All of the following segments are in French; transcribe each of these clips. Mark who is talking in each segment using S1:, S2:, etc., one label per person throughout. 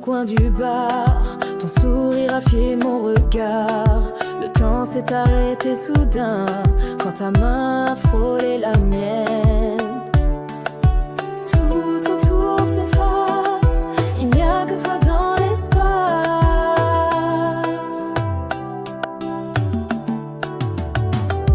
S1: coin du bar, ton sourire a fié mon regard. Le temps s'est arrêté soudain quand ta main a frôlé la mienne. Tout autour s'efface, il n'y a que toi dans l'espace.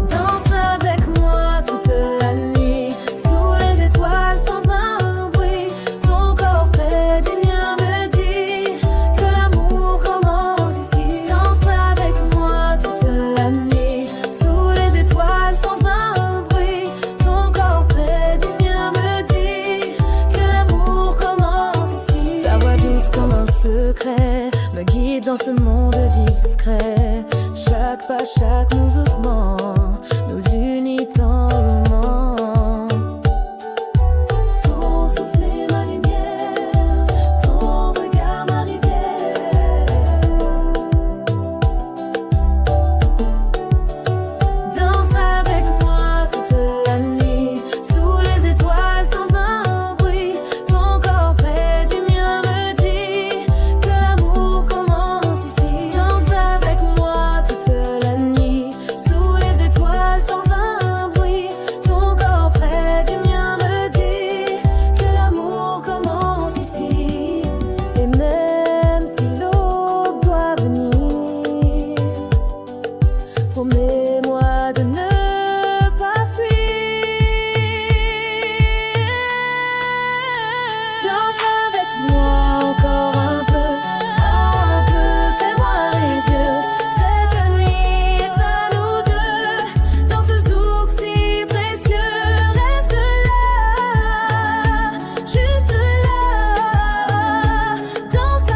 S1: Danse avec moi toute la nuit, sous les étoiles sans un bruit. Ton corps près du mien me dit que l'amour commence ici. Danse avec moi toute la nuit, sous les étoiles sans un bruit. Ton corps près du mien me dit que l'amour commence ici. Ta voix douce comme un secret me guide dans ce monde discret. Chaque pas, chaque mouvement nous unit tendrement. Ton souffle est ma lumière, ton regard ma rivière. Danse avec moi toute la nuit, sous les étoiles sans un bruit. Ton corps près du mien me dit que l'amour commence ici. Danse avec moi toute la nuit, sous les étoiles sans un bruit. Ton corps près du mien me dit que l'amour commence ici. Et même si l'aube doit venir, promets-moi de ne pas fuir. Danse avec moi encore un peu, fais-moi les yeux. Cette nuit est à nous deux, dans ce zouk si précieux. Reste là, juste là. Danse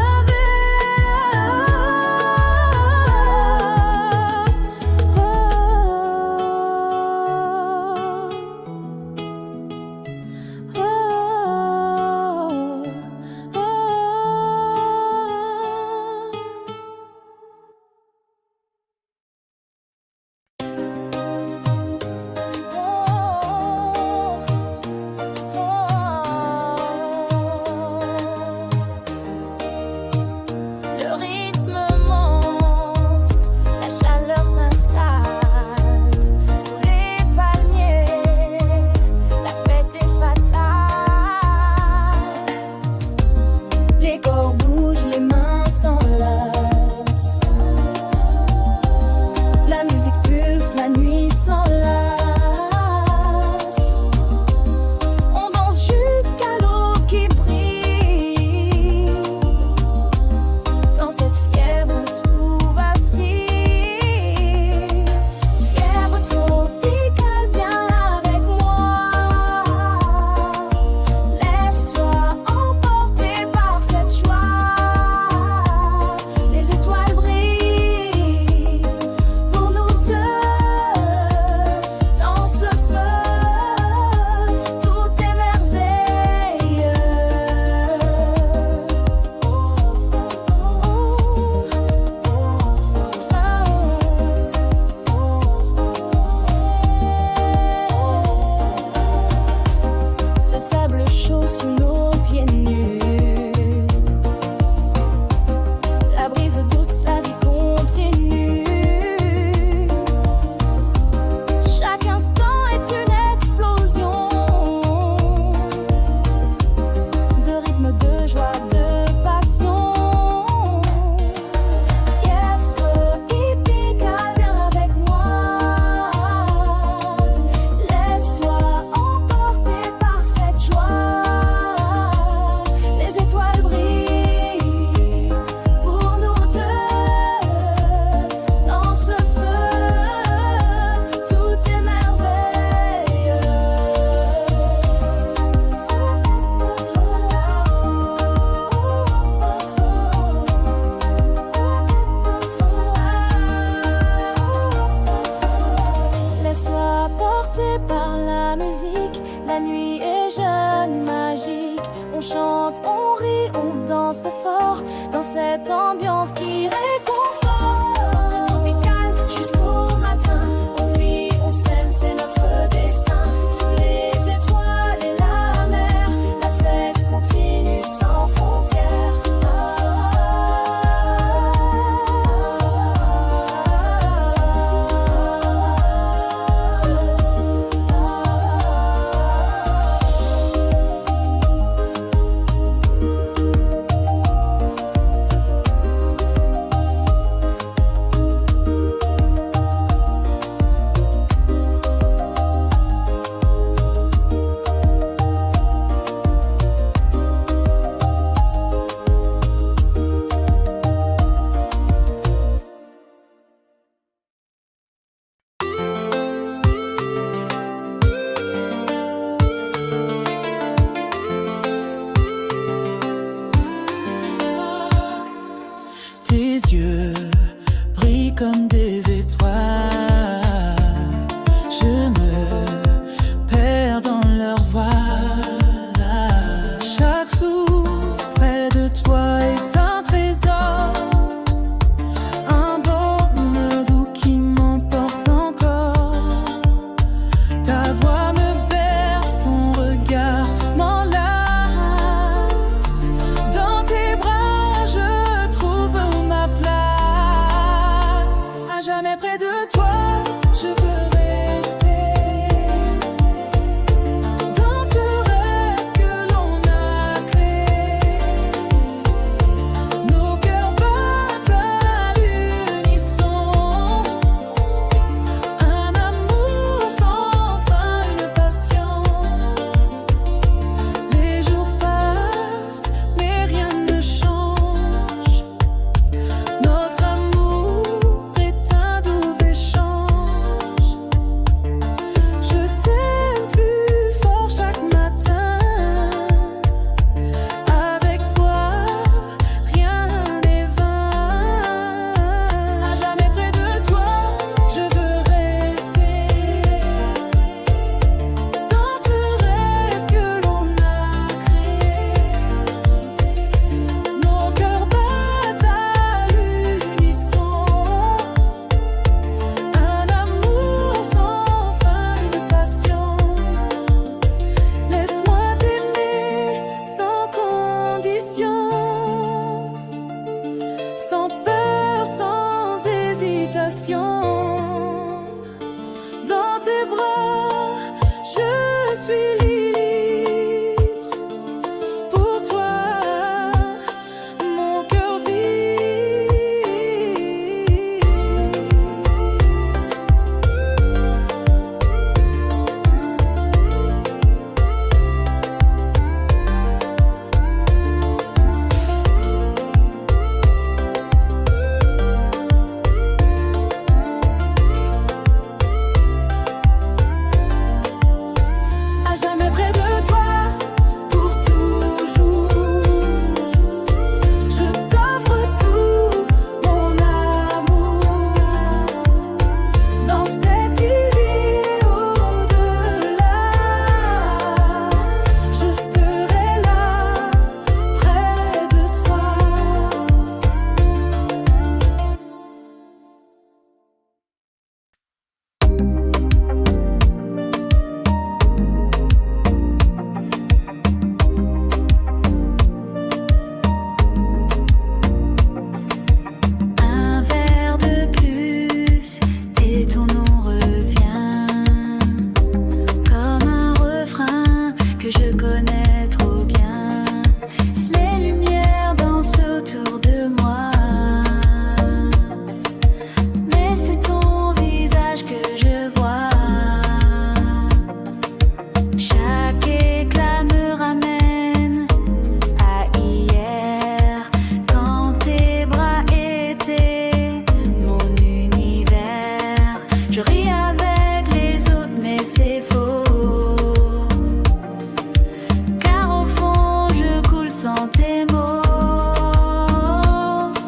S1: Le rythme monte, la chaleur s'installe sous les palmiers, la fête est fatale. Les corps bougent, les mains s'enlacent. La musique pulse, la nuit s'enlace. On danse jusqu'à l'aube qui brille. Dans cette fièvre tout vacille. Fièvre tropicale, viens avec moi. Laisse-toi emporter par cette joie. Les étoiles brillent pour nous deux. Dans ce feu, tout est merveilleux. Le sable chaud sous nos pieds nus. La brise douce, la vie continue. Chaque instant est une explosion de rythme, de joie, de passion. Fièvre hippique, viens avec moi. Laisse-toi emporter par cette joie. Les étoiles brillent pour nous deux. Dans ce feu, tout est merveilleux. Laisse-toi porter par la musique. La nuit est jeune, magique. On chante, on rit, on danse fort dans cette ambiance qui réconforte. Tropicale jusqu'au matin. On vit, on s'aime, c'est notre destin. Sous les étoiles et la mer, la fête continue sans frontières. Ah, jamais près de toi, je veux rester dans ce rêve que l'on a créé. Nos cœurs battent à l'unisson, un amour sans fin, une passion. Les jours passent, mais rien ne change. Notre amour est un doux échange. Je t'aime plus fort chaque matin. Avec toi, rien n'est vain. À jamais près de toi, je veux rester dans ce rêve que l'on a créé. Nos cœurs battent à l'unisson, un amour sans fin, une passion. Laisse-moi t'aimer sans condition, sans peur, sans hésitation. Dans tes bras, je suis libre. Pour toi, mon cœur vit. À jamais près de toi, pour toujours. Je t'offre tout mon amour. Dans cette île au-delà, je serai là, près de toi. Un verre de plus et ton nom revient comme un refrain que je connais trop bien. Les lumières dansent autour de moi, mais c'est ton visage que je vois. Chaque éclat me ramène à hier, quand tes bras étaient mon univers. Je ris avec les autres, mais c'est faux, car au fond je coule sans tes mots.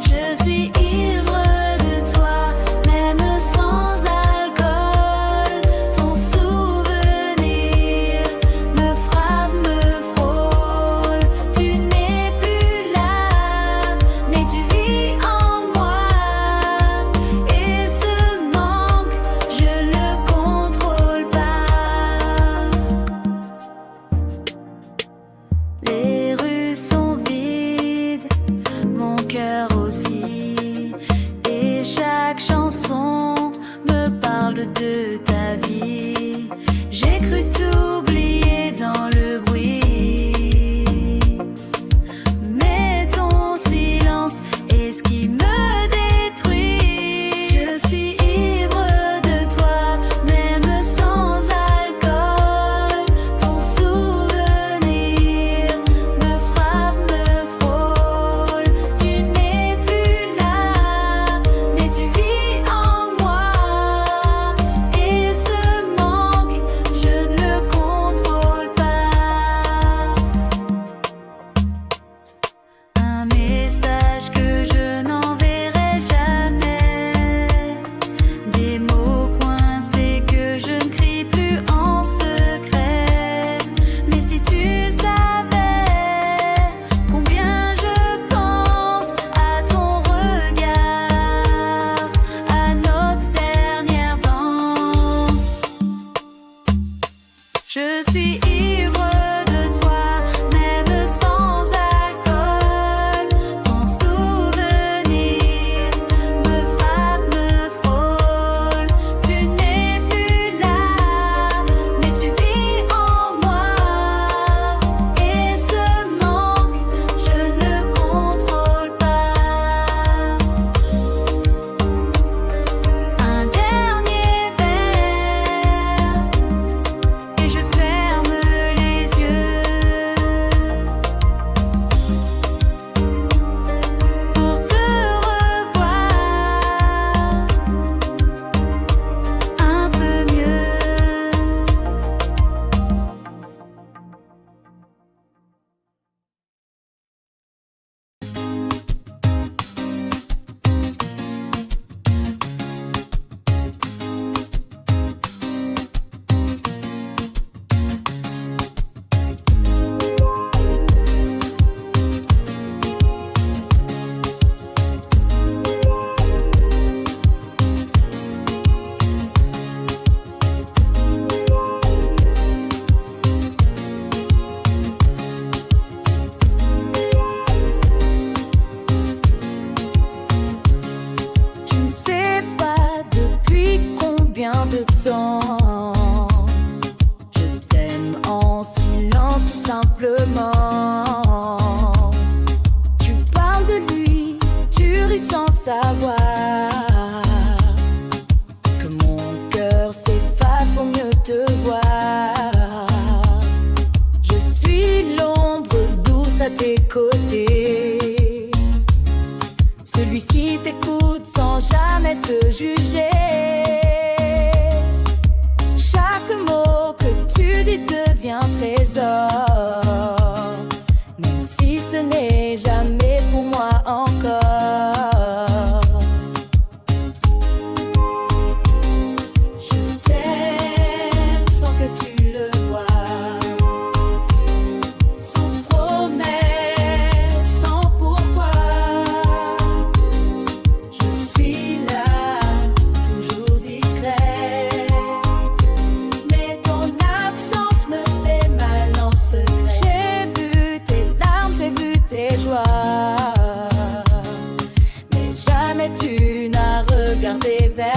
S1: Je suis ivre de toi, même sans alcool. Ton souvenir me frappe, me frôle. Tu n'es plus là, mais tu vis en moi. Et ce manque, je le contrôle pas. Les rues sont vides, mon cœur aussi, et chaque chanson me parle de ta vie. J'ai cru t'oublier dans le bruit, mais ton silence est ce qui me détruit. Je suis ivre de toi, même sans alcool. Ton souvenir me frappe, me frôle. Tu n'es plus là, mais tu vis en moi. Et ce manque,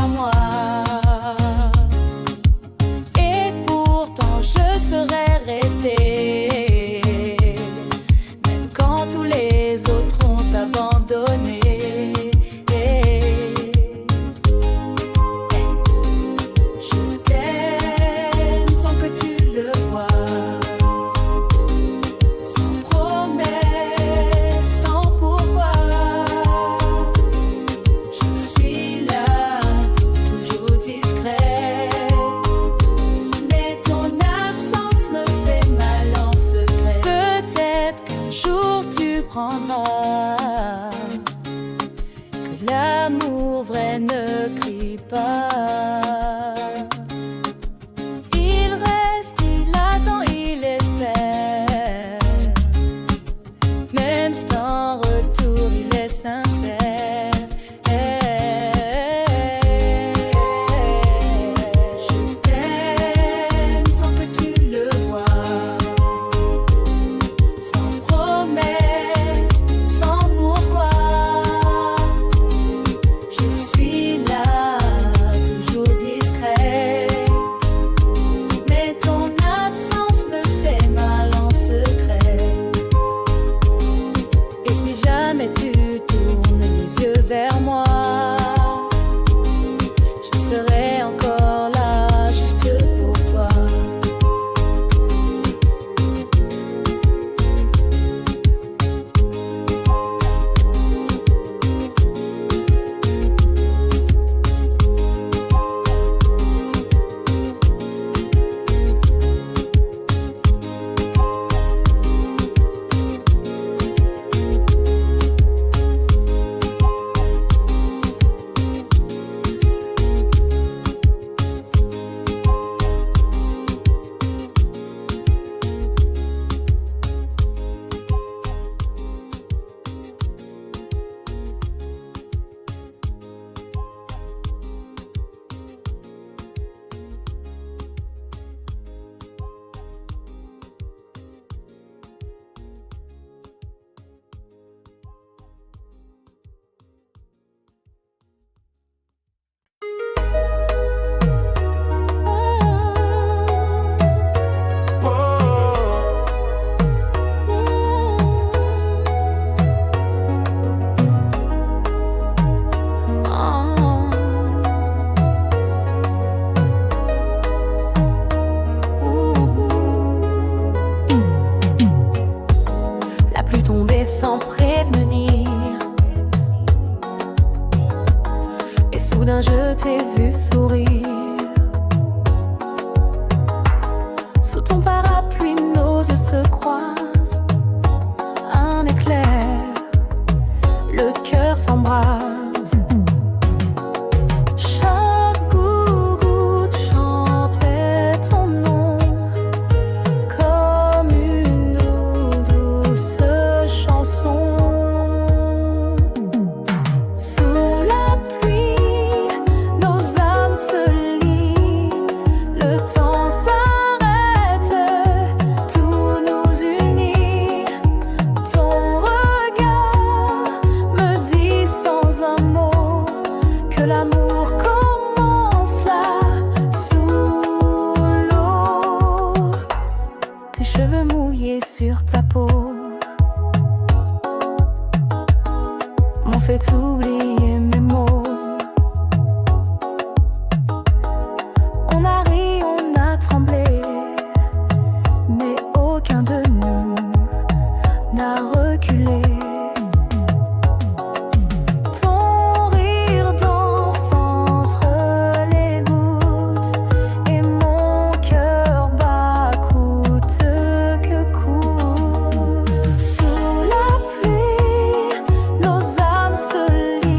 S1: vers moi. Et pourtant je serais restée, même quand tous les autres ont abandonné. Je t'aime sans que tu le vois, sans promesse, sans pourquoi. Je suis là, toujours discret, mais ton absence me fait mal en secret. Peut-être qu'un jour tu prendras que l'amour vrai ne crie pas. Il reste, il attend, il espère, même sans retour, il est sincère. Je t'aime sans que tu le vois, sans promesse, sans pourquoi. Je suis là, toujours discret, mais ton absence me fait mal en secret. Et si jamais tu tournes les yeux vers moi, je serai encore là, juste pour toi. La pluie tombait sans prévenir, et soudain je t'ai vu sourire. Sous ton parapluie, nos yeux se croisent. Un éclair, le cœur s'embrase. Chaque goutte chantait ton nom comme une douce chanson. Sous la pluie, nos âmes se lient. Le temps s'arrête, tout nous unit. Ton regard me dit sans un mot que l'amour commence là, sous l'eau. Tes cheveux mouillés sur ta peau m'ont fait oublier mes mots. On a ri, on a tremblé, mais aucun de nous n'a reculé. Ton rire danse entre les gouttes, et mon cœur bat coûte que coûte. Sous la pluie, nos âmes se lient.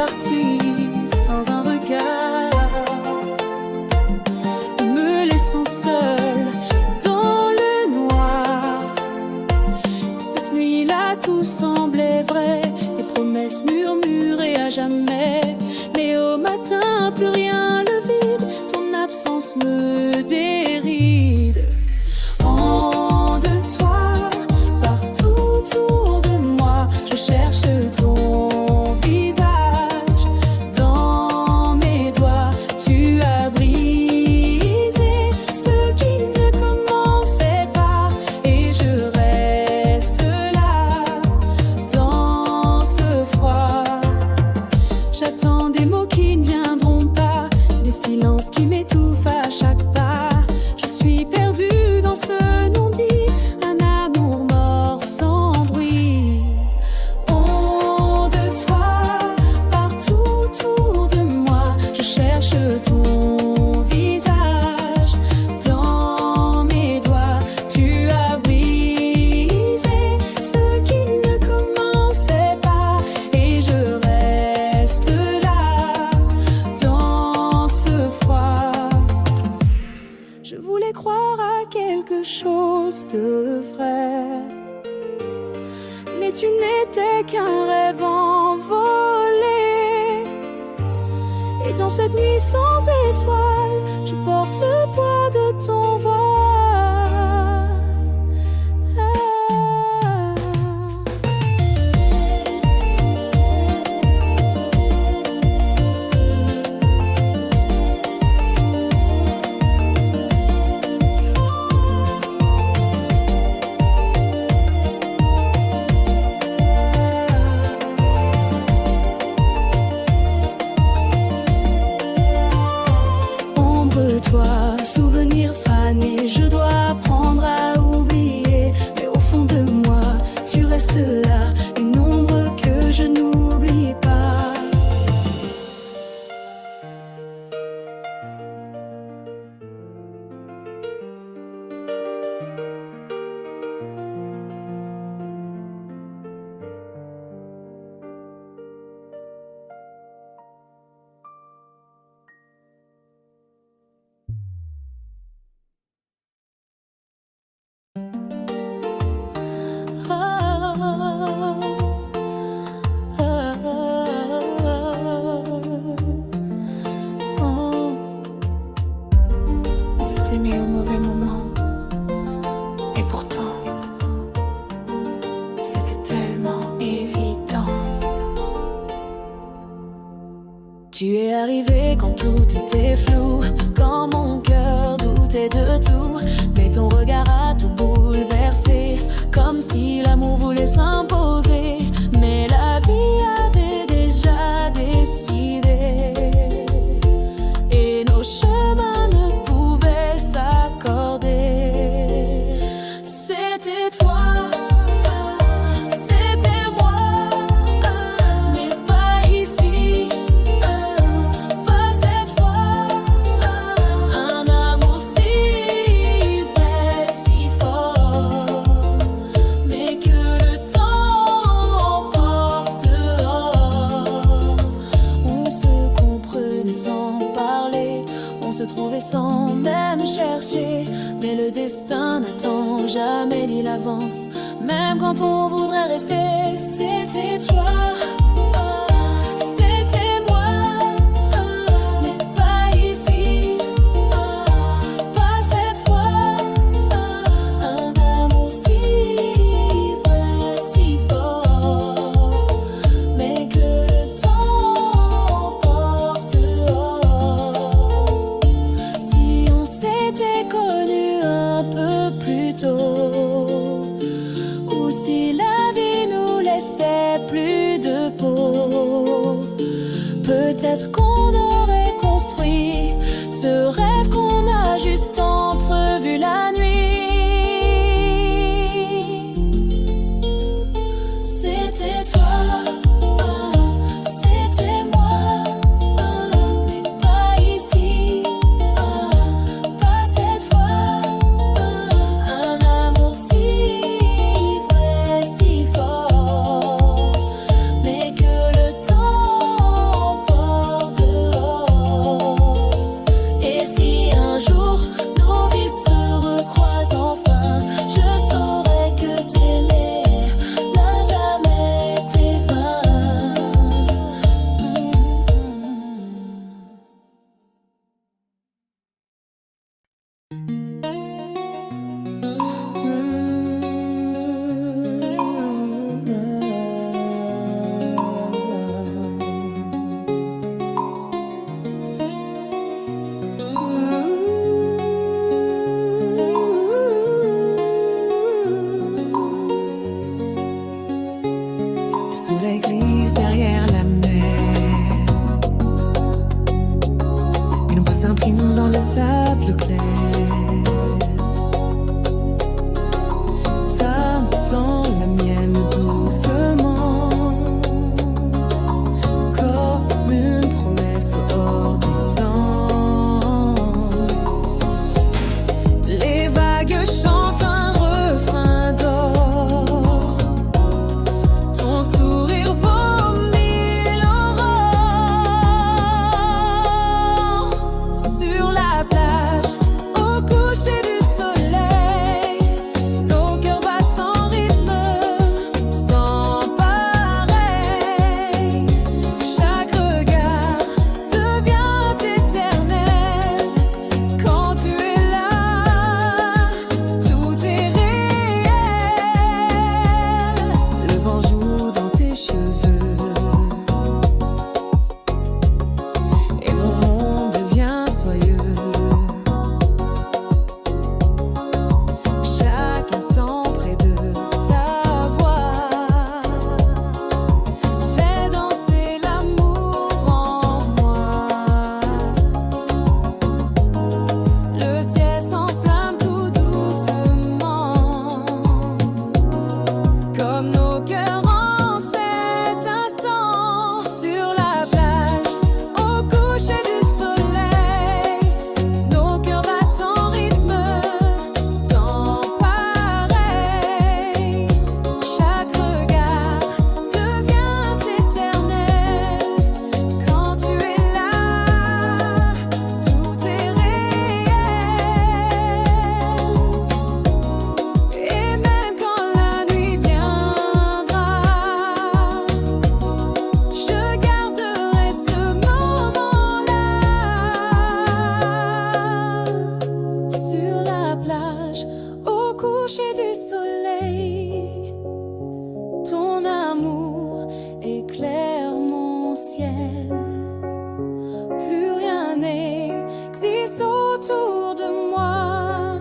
S1: parti sans un regard, me laissant seul dans le noir. Cette nuit-là, tout semblait vrai, des promesses murmurées à jamais. Mais au matin, plus rien, le vide, ton absence me déride. En de toi, partout autour de moi, je cherche ton visage. Dans mes doigts, tu as brisé ce qui ne commençait pas, et je reste là, dans ce froid. J'attends des mots qui ne viendront pas, des silences qui m'étouffent à chaque pas. Je suis perdue dans ce non-dit, un amour mort sans bruit. Oh, de toi, partout autour de moi, je cherche ton visage. Dans mes doigts, tu as brisé ce qui ne commençait pas, et je reste là, dans ce froid. Je voulais croire à quelque chose de vrai, mais tu n'étais qu'un rêve envolé. Et dans cette nuit sans étoiles, je porte le poids de ton voile. Ombre-toi, souvenir fané, je dois apprendre à oublier. Mais au fond de moi, tu restes là, une ombre que je n'oublie pas. On s'est aimé au mauvais moment, et pourtant, c'était tellement évident. Tu es arrivé quand tout était flou, quand mon cœur doutait de tout. Mais ton regard a tout bouleversé, comme si l'amour voulait s'imposer. Mais la vie avait déjà décidé, et nos chemins ne pouvaient s'accorder. C'était toi, c'était moi, mais pas ici, pas cette fois. Un amour si vrai, si fort, mais que le temps emporte dehors. On se comprenait sans parler, on se trouvait sans même chercher. Mais le destin n'attend jamais ni l'avance, même quand on voudrait rester. C'était toi, c'était moi, mais pas ici, pas cette fois. Un amour si vrai, si fort, mais que le temps emporte dehors. Si on s'était connus un peu plus tôt, ou si la vie nous laissait plus de peau, peut-être qu'on aurait construit ce rêve qu'on a juste entrevu la nuit. C'était toi, c'était moi, mais pas ici, pas cette fois. Un amour si vrai, si fort, mais que le temps
S2: Le soleil glisse derrière la mer et nos pas s'impriment dans le sable clair. Ta main dans la mienne doucement, comme une promesse hors du temps. Les vagues chantent un refrain d'or, ton sourire vaut mille aurores. Sur la plage, au coucher du soleil, nos cœurs battent en rythme sans pareil. Chaque regard devient éternel quand tu es là, tout est réel. Le vent joue dans tes cheveux et mon monde devient soyeux. Chaque instant près de ta voix fait danser l'amour en moi. Le ciel s'enflamme tout doucement, comme nos cœurs en cet instant. Sur la plage, au coucher du soleil, nos cœurs battent en rythme sans pareil. Chaque regard devient éternel quand tu es là, tout est réel. Et même quand la nuit viendra, je garderai ce moment-là. Sur la plage, au coucher du soleil, ton amour éclaire mon ciel. Plus rien n'existe autour de moi,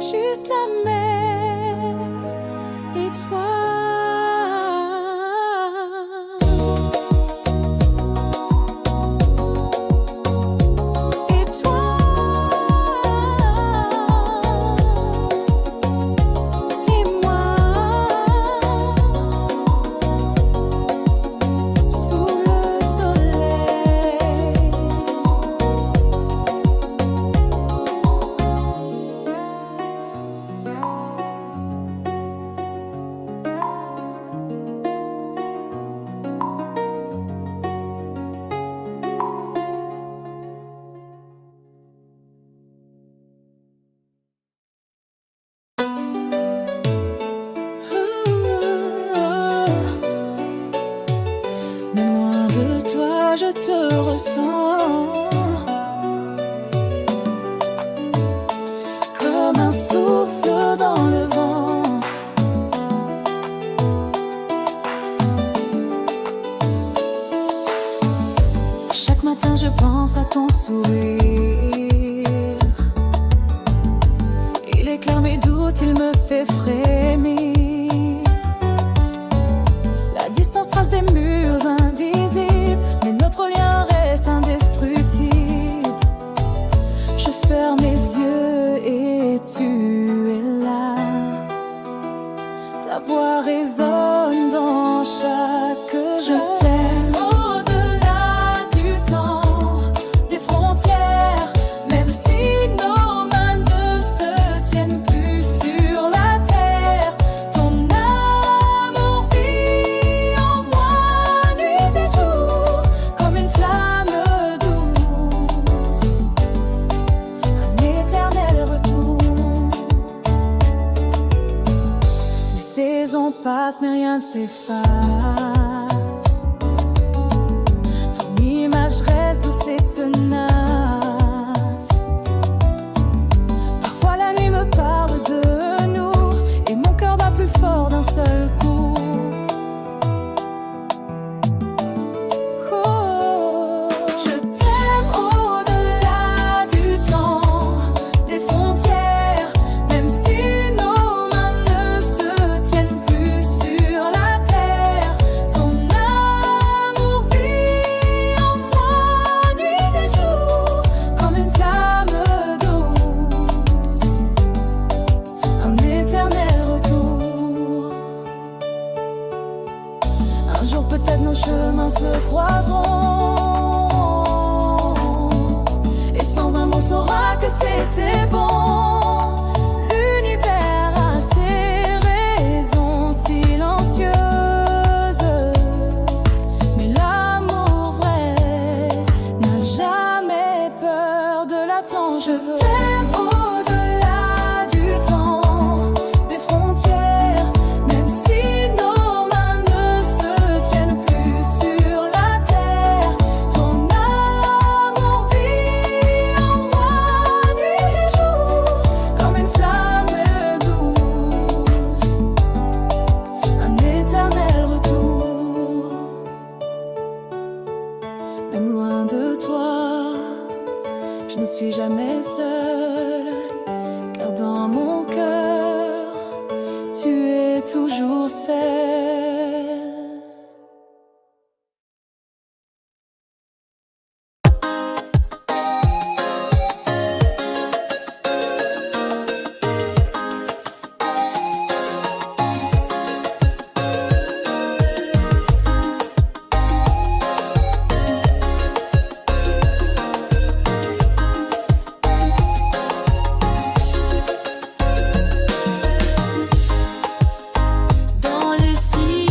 S2: juste la mer et toi. Et toi, et moi, sous le soleil. Mais loin de toi, je te ressens comme un souffle dans le vent. Chaque matin, je pense à ton sourire. Il éclaire mes doutes, il me fait frémir. La distance trace des murs invisibles, mais notre lien reste indestructible. Je ferme les yeux et tu es là. Ta voix résonne dans chaque je t'aime. Au-delà du temps, des frontières, même si nos mains ne se tiennent plus sur la terre, ton amour vit en moi nuit et jour, comme une flamme douce, un éternel retour. Les saisons passent mais rien ne s'efface. Ton image reste douce et tenace. Parfois la nuit me parle de nous et mon cœur bat plus fort d'un seul coup. Oh, je t'aime au-delà du temps, des frontières, même si nos mains ne se tiennent plus sur la terre.
S1: nos chemins se croiseront. Et sans un mot saura que c'était bon. L'univers a ses raisons silencieuses, mais l'amour vrai n'a jamais peur de l'attente. Je veux t'aimer au-delà du temps, des frontières, même si nos mains ne se tiennent plus sur la terre. Ton amour vit en moi nuit et jour, comme une flamme douce, un éternel retour. Même loin de toi, je ne suis jamais seule, car dans mon cœur, tu es toujours celle.
S2: Dans le ciel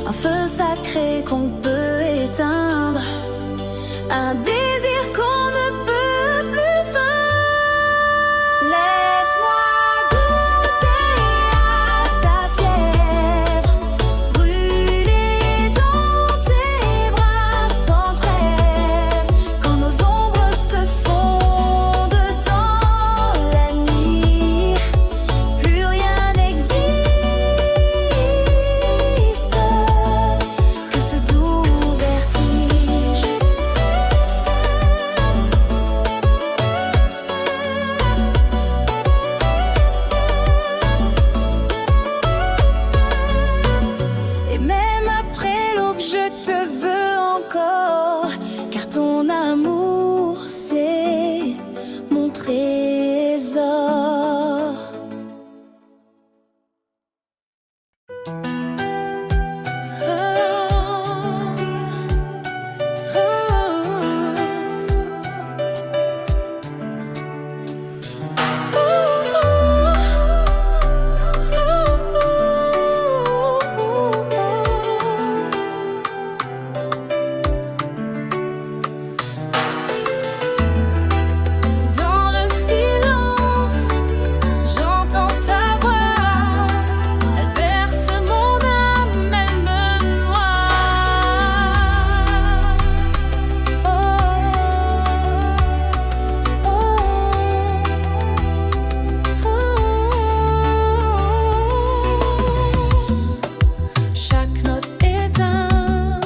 S1: un feu sacré qu'on peut éteindre, un désir qu'on ne peut plus feindre. Laisse-moi goûter à ta fièvre, brûler dans tes bras sans trêve, quand nos ombres se fondent dans la nuit, plus rien n'existe que ce doux vertige. Et même après l'aube, je te veux encore, car ton amour, c'est mon trésor. Dans le silence, j'entends ta voix. Elle berce mon âme, elle me noie. Oh, oh, oh. Chaque note est un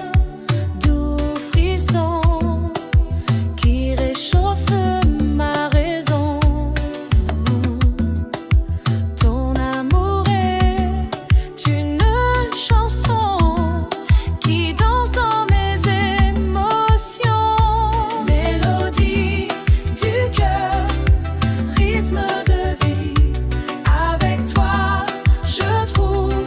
S1: doux frisson qui réchauffe ma raison. Ton amour est une chanson qui danse dans mes émotions. Mélodie du cœur, rythme de vie. Avec toi, je trouve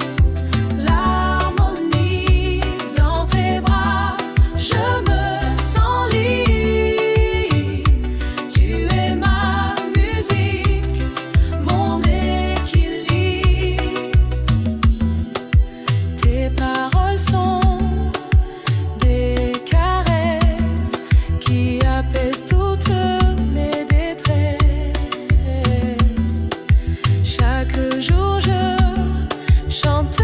S1: l'harmonie. Dans tes bras, je me sens libre. Tu es ma musique, mon équilibre. Tes paroles sont des caresses qui apaisent toutes mes détresses. Chaque jour je chante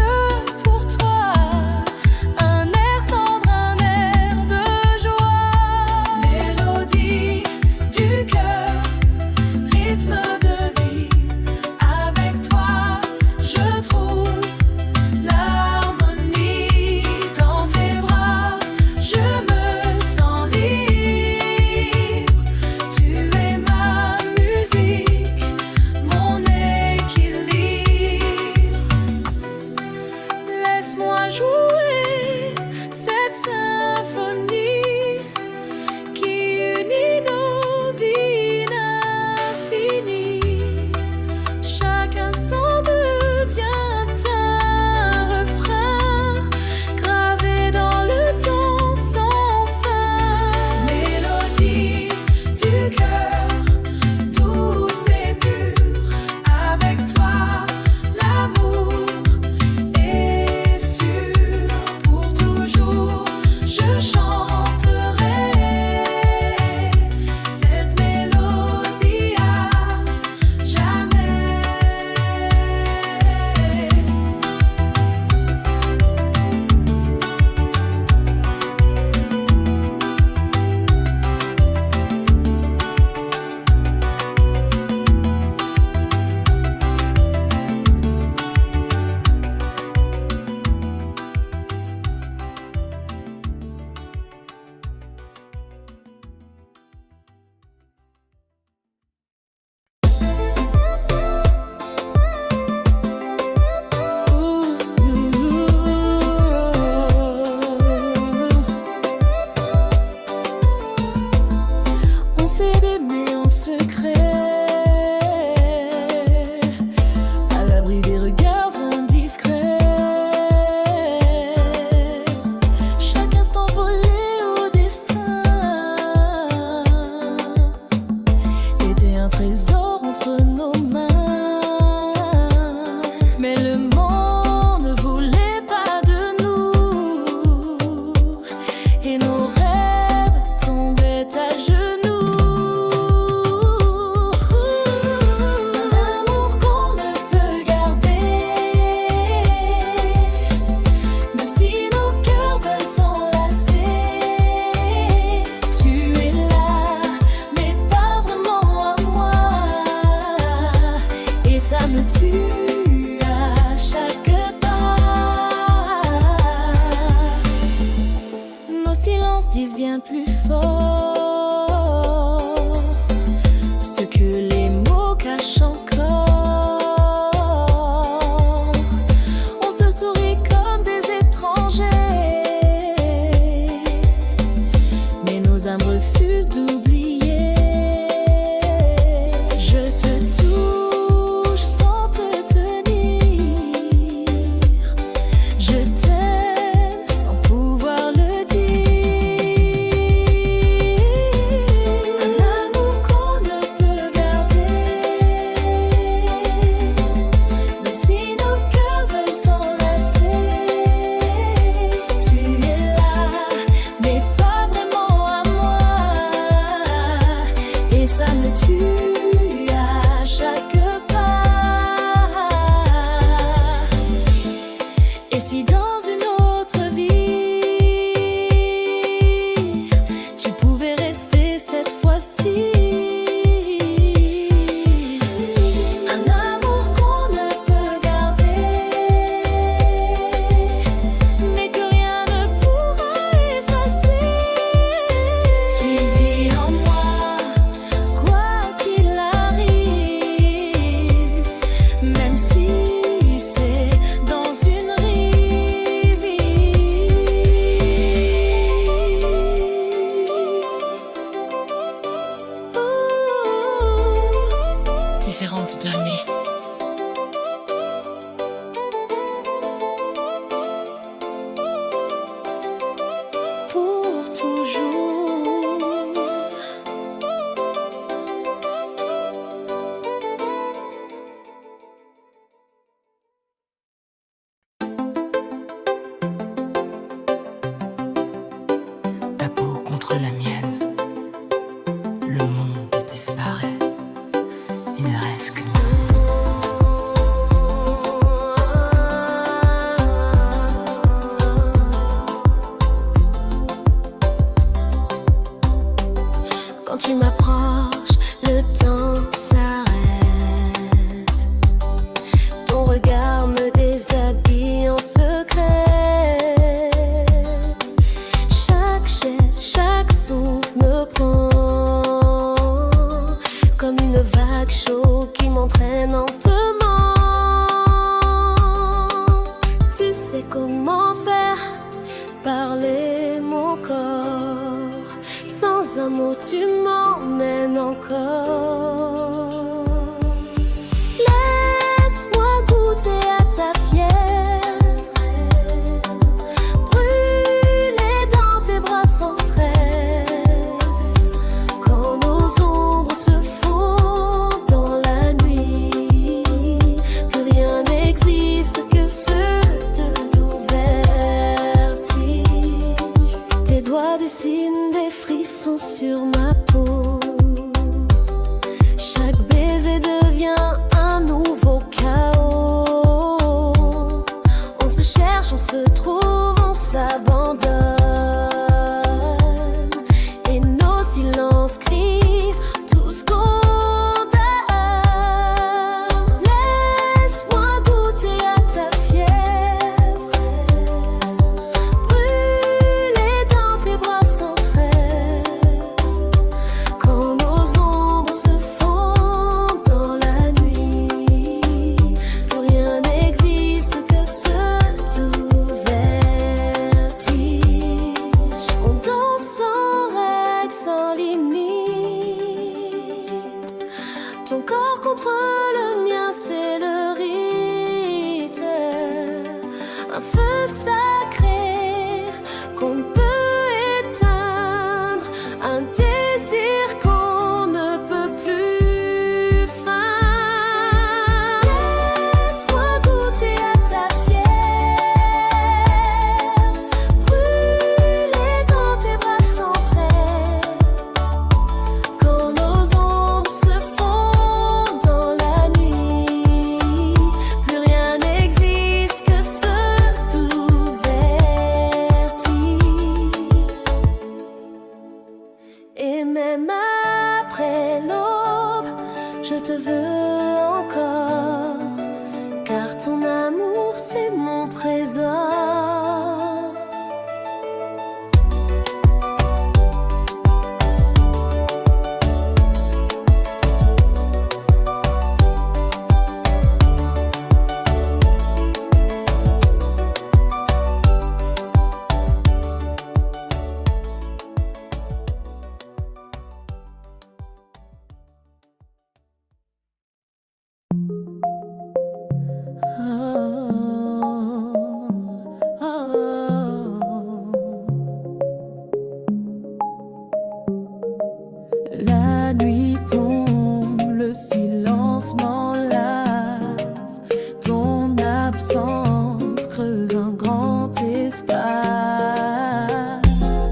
S1: pour toi un air tendre, un air de joie. Mélodie du cœur, rythme de vie. Avec toi, je trouve l'harmonie. Dans tes bras, je me sens libre. Tu es ma musique, mon équilibre. Laisse-moi jouer cette symphonie qui unit nos vies infinies. Chaque instant devient un refrain gravé dans le temps sans fin. Mélodie du cœur, douce et pure. Avec toi, l'amour est sûr. Je t'aime sans pouvoir le dire. Un amour qu'on ne peut garder, même si nos cœurs veulent s'enlacer. Tu es là, mais pas vraiment à moi, et ça me tue à chaque pas. Et si dans une autre vie, tu pouvais rester cette fois-ci, un amour qu'on ne peut garder, mais que rien ne pourra effacer. Tu vis en moi, quoi qu'il arrive, même si c'est dans une rivière. Différente de lui. Pour toujours.
S3: Ta peau contre la mienne, le monde disparaît, il ne reste que nous.
S1: Quand tu m'approches, le temps s'arrête. Ton regard me déshabille en secret. Chaque geste, chaque souffle me prend comme une vague chaude qui m'entraîne lentement. Tu sais comment faire parler mon corps. Sans un mot, tu m'emmènes encore. Laisse-moi goûter à ta fièvre, brûler dans tes bras sans trêve. Quand nos ombres se fondent dans la nuit, plus rien n'existe que ce de nos vertiges. Tes doigts dessinent des frissons sur ma peau. Chaque baiser devient un nouveau chaos. On se cherche, on se trouve, on s'abandonne. Et nos silences crient tout ce qu'on donne. Laisse-moi goûter à ta fièvre, brûler dans tes bras sans trêve. Quand nos ombres se fondent dans la nuit, plus rien n'existe que ce doux vertige. On danse sans règles, sans limite. Ton corps contre le mien, c'est le rite. Un feu sacré qu'on ne peut éteindre, un désir qu'on ne peut plus feindre. Laisse-moi goûter à ta fièvre, brûler dans tes bras sans trêve. Quand nos ombres se fondent dans la nuit, plus rien n'existe que ce doux vertige. Et même après l'aube, je te veux encore, car ton amour c'est mon trésor. La nuit tombe, le silence m'enlace. Ton absence creuse un grand espace.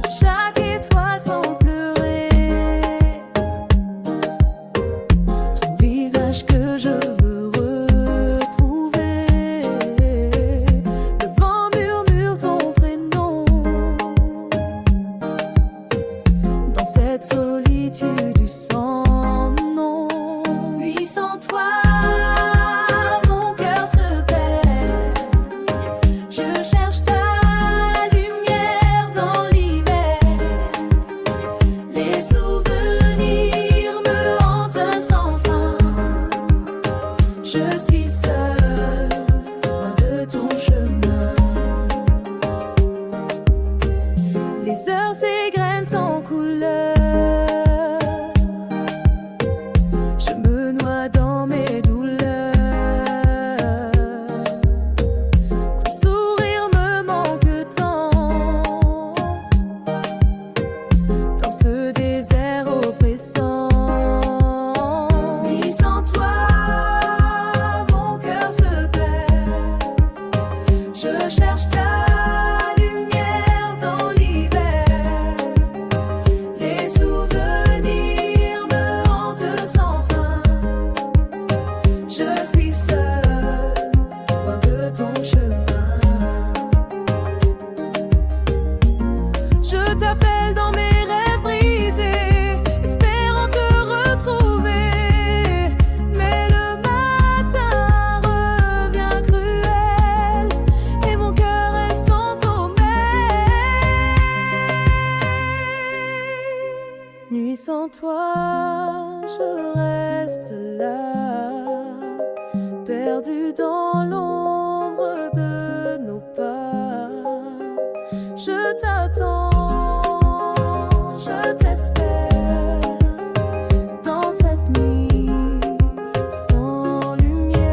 S1: Chaque étoile semble pleurer. Ton visage que je veux retrouver. Le vent murmure ton prénom. Dans cette solitude du sang, non. Puis sans toi, mon cœur se perd. Je cherche ta lumière dans l'hiver. Les souvenirs me hantent sans fin. Je suis seule, loin de ton chemin. Les heures s'égrènent sans couleur. Je me noie dans mes douleurs. Ton sourire me manque tant. Dans ce désert oppressant. Puis sans toi, mon cœur se perd. Je cherche ta lumière dans l'hiver. Les souvenirs me hantent sans fin. Je suis seule, loin de ton chemin. Je t'appelle dans mes rêves brisés, espérant te retrouver. Mais le matin revient cruel et mon cœur reste en sommeil. Nuit sans toi, je reste là, perdu dans l'ombre de nos pas. Je t'attends, je t'espère dans cette nuit sans lumière.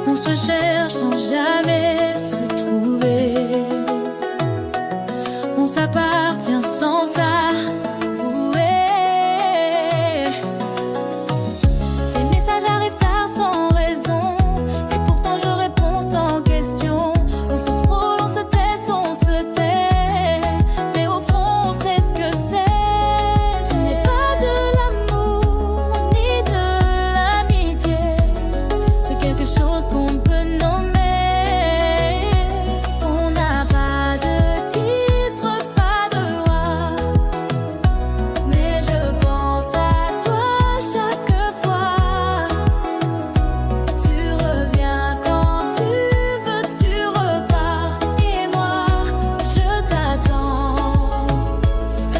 S4: On se cherche sans jamais se trouver. On s'appartient sans s'avouer. Tes messages arrivent tard sans raison, et pourtant je réponds sans question. On se frôle, on se tait, mais au fond on sait ce que c'est. Ce n'est pas de l'amour ni de l'amitié, c'est quelque chose qu'on peut nommer. On n'a pas de titre, pas de loi, mais je pense à toi chaque fois. Tu reviens quand tu veux, tu repars, et moi je t'attends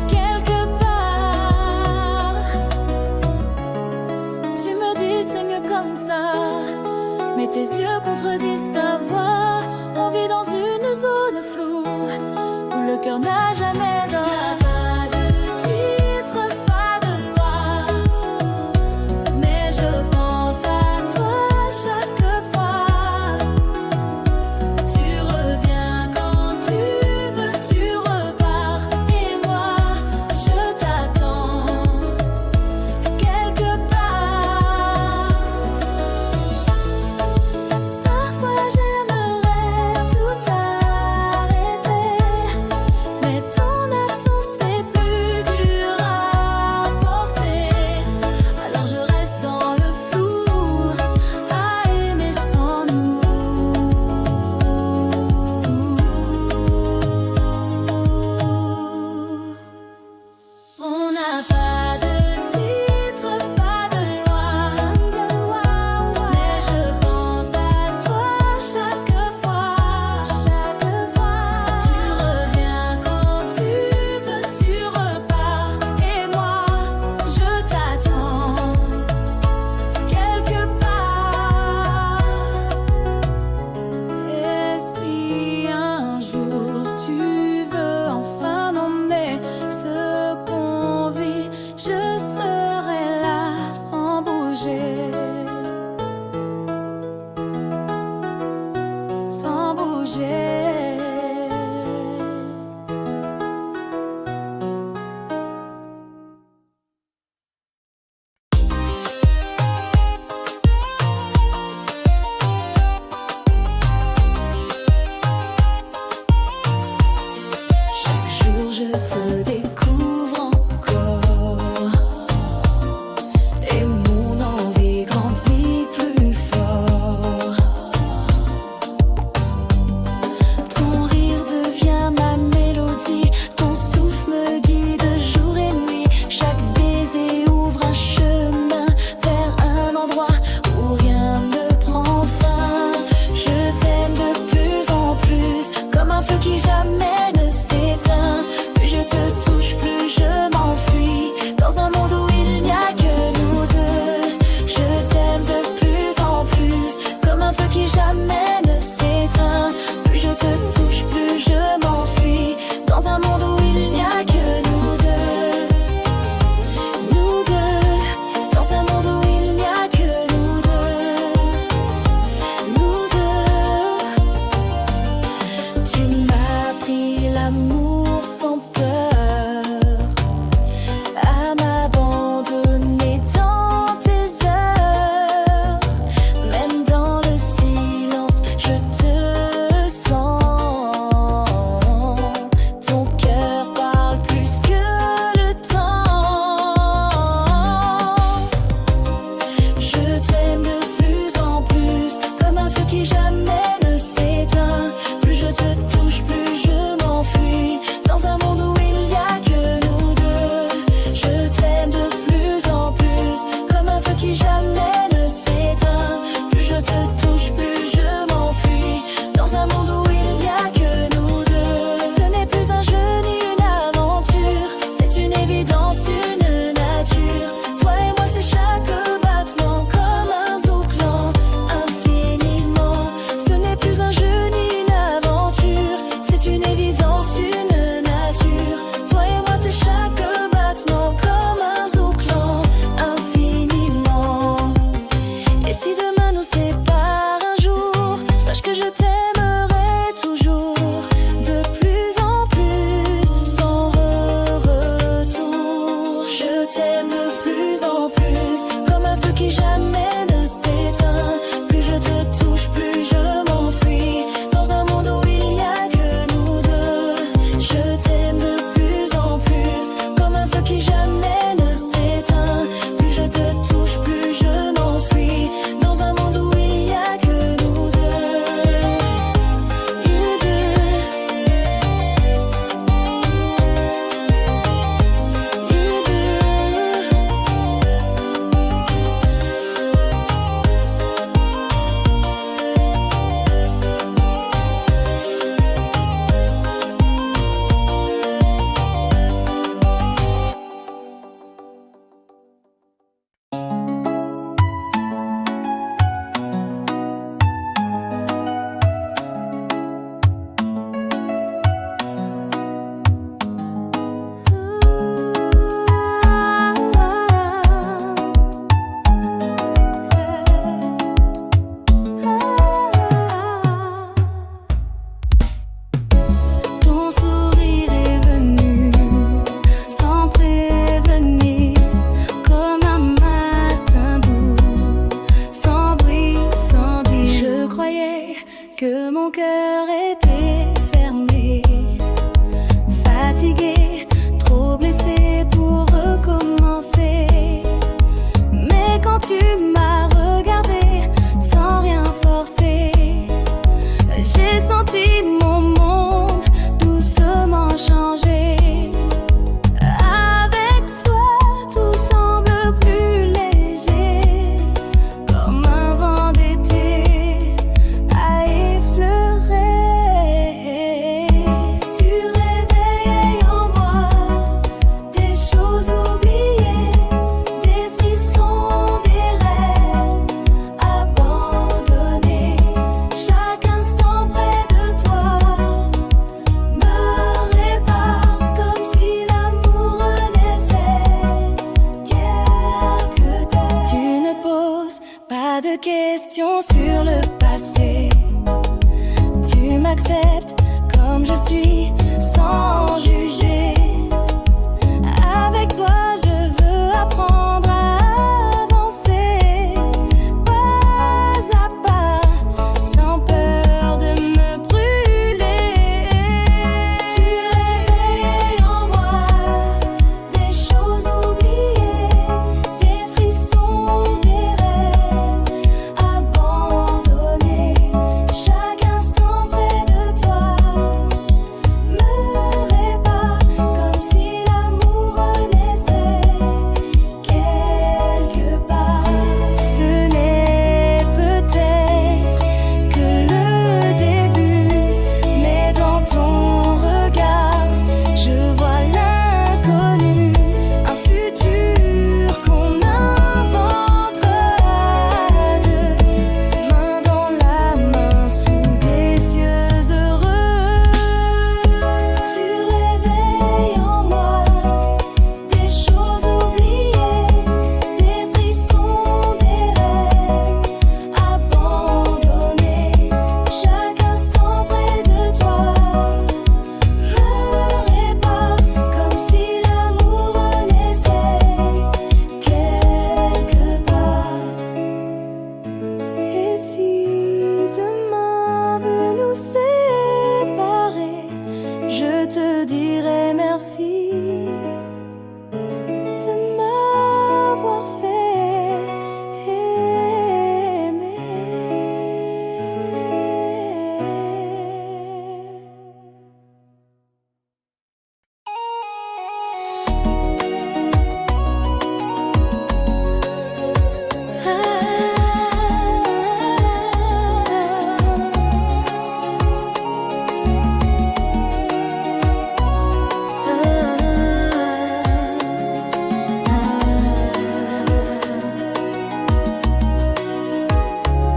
S4: quelque part. Tu me dis c'est mieux comme ça, mais tes yeux contredisent ta voix. On vit dans une zone floue où le cœur n'a jamais d'or. Pas de titre, pas de loi, mais je pense à toi chaque fois. Tu reviens quand tu veux, tu repars, et moi je t'attends quelque part. Parfois j'aimerais tout arrêter, mais ton absence
S2: qui jamais ne s'éteint. Plus je te touche, plus je m'enfuis. Dans un monde où il n'y a que nous deux. Je t'aime de plus en plus, comme un feu qui jamais ne s'éteint. Plus je te touche, plus je m'enfuis. Dans un monde où il n'y a que nous deux. You do.
S1: Ton sourire est venu sans prévenir, comme un matin doux, sans bruit, sans dire. Je croyais que mon cœur était fermé, fatigué, trop blessé pour recommencer. Mais quand tu m'as regardé sans rien forcer, j'ai senti mon monde doucement changer. Avec toi, tout semble plus léger, comme un vent d'été à effleurer. Tu réveilles en moi des choses oubliées, des frissons, des rêves abandonnés. Chaque instant près de toi me répare, comme si l'amour renaissait quelque temps. Tu ne poses pas de questions sur le passé. Tu m'acceptes comme je suis, sans juger. Avec toi, je veux apprendre à avancer, pas à pas, sans peur de me brûler. Tu réveilles en moi des choses oubliées, des frissons, des rêves abandonnés. Chaque instant près de toi me répare, comme si l'amour renaissait quelque part. Ce n'est peut-être que le début, mais dans ton regard, je vois l'inconnu, un futur qu'on inventera à deux, main dans la main sous des cieux heureux. Tu réveilles en moi des choses oubliées, des frissons, des rêves abandonnés. Chaque instant près de toi me répare, comme si l'amour renaissait quelque part. Et si demain veut nous séparer, je te dirai merci de m'avoir fait aimer.